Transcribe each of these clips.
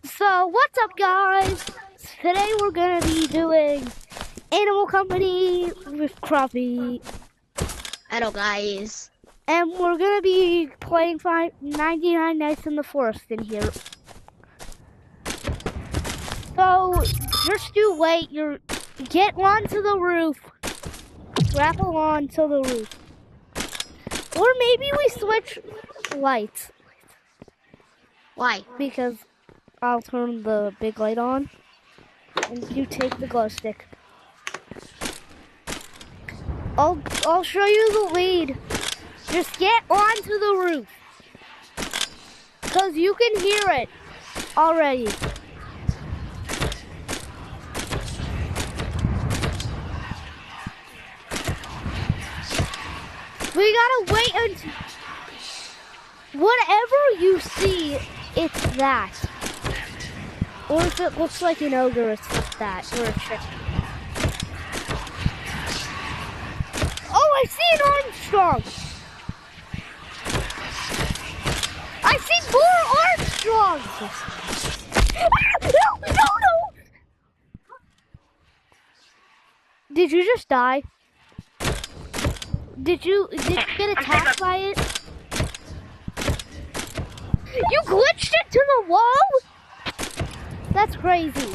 So, what's up, guys? Today we're gonna be doing Animal Company with crosby. Hello, guys. And we're gonna be playing 99 Nights in the Forest in here. So, just you wait, get onto the roof. Grapple onto the roof. Or maybe we switch lights. Why? Because I'll turn the big light on. And you take the glow stick. I'll show you the lead. Just get onto the roof. Because you can hear it already. We gotta wait until... Whatever you see, it's that. Or if it looks like an ogre, it's that. Or a chicken. Oh, I see an Armstrong! I see more Armstrongs! No! Did you just die? Did you get attacked by it? You glitched into the wall? That's crazy.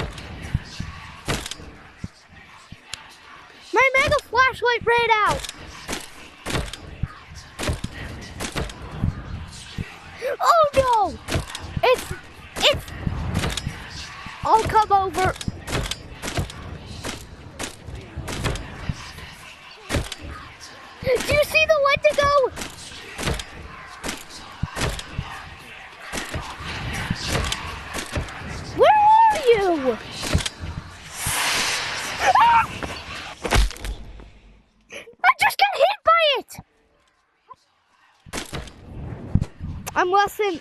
My mega flashlight ran out. Oh no! It's I'll come over. Do you see the Wendigo? Where are you? Ah! I just got hit by it. I'm less than...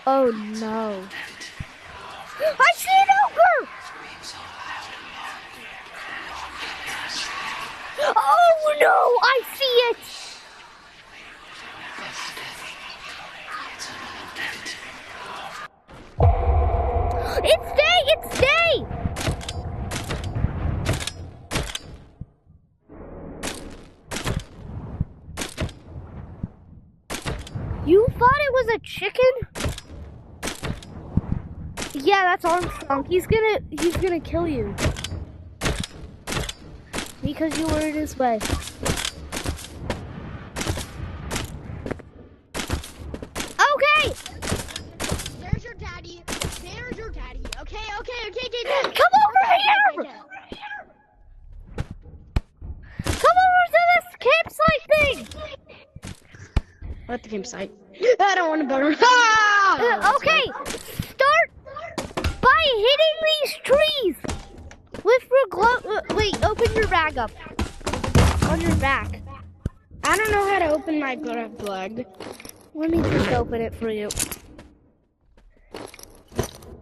Oh no. I see an ogre! Oh no, I see it! It's day! You thought it was a chicken? Yeah, that's Armstrong. He's gonna kill you. Because you were in his way. Okay! There's your daddy. Okay. Come over here! Come over to this campsite thing! What the campsite? I don't want to burn. Ah! Okay, start by hitting these trees with your wait, open your bag up. On your back. I don't know how to open my glove plug. Let me just open it for you.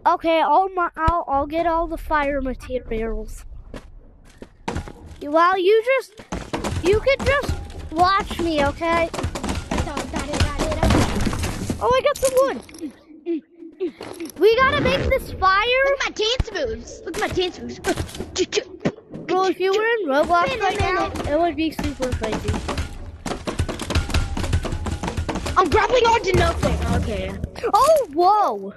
Okay, I'll get all the fire materials. Well, you can just watch me, okay? Oh, I got some wood. We gotta make this fire. Look at my dance moves. Well, if you were in Roblox right now, it would be super crazy. I'm grappling onto nothing. Okay. Oh, whoa.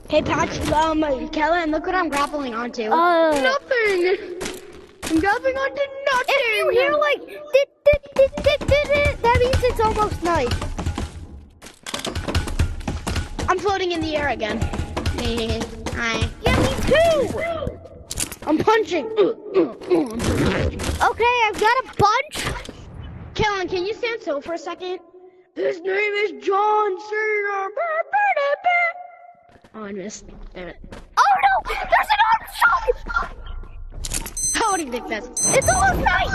Hey, Patch, Kellen, look what I'm grappling onto. Nothing. I'm grappling onto nothing. If you hear like, that means it's almost night. I'm floating in the air again. Hi. Yeah, me too. I'm punching. Okay, I've got a bunch. Kellen, can you stand still for a second? His name is John Cena. Oh, I missed. Damn it. Oh no, there's an Armstrong. How do you think that's? It's almost night.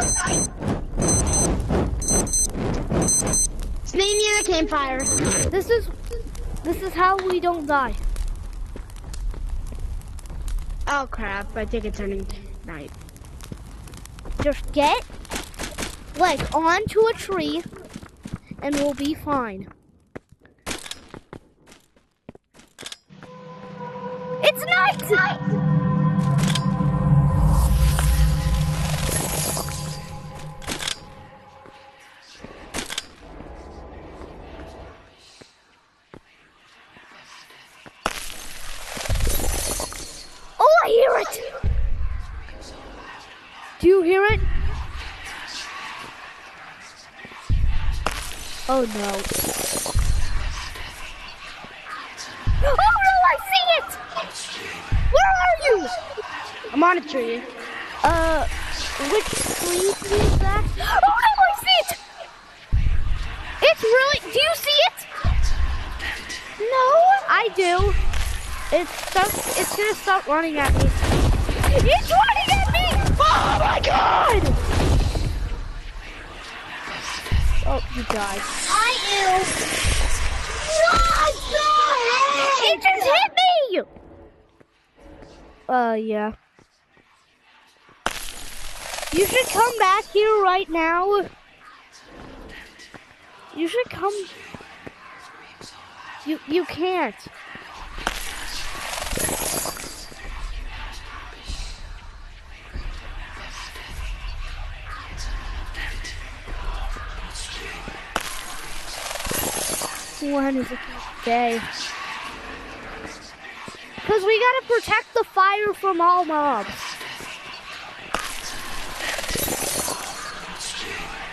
Stay near the campfire. This is how we don't die. Oh crap, I think it's turning night. Just get like onto a tree and we'll be fine. It's night! Oh, I hear it! Do you hear it? Oh no. Oh no, I see it! Where are you? I'm on a tree. Which tree is that? Oh no, I see it! It's really, do you see it? No, I do. It's gonna start running at me. It's running at me! Oh my god! Oh, you died. I am. It just hit me! Yeah. You should come back here right now. You should come. You can't. When is it day? Because we gotta protect the fire from all mobs.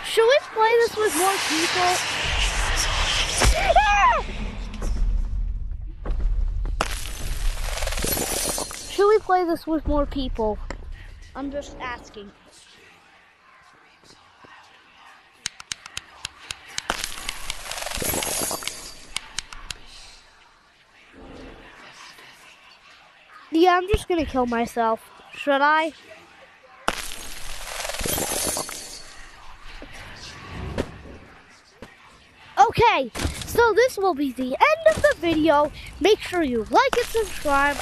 Should we play this with more people? Ah! Should we play this with more people? I'm just asking. Yeah, I'm just gonna kill myself. Should I? Okay, so this will be the end of the video. Make sure you like and subscribe.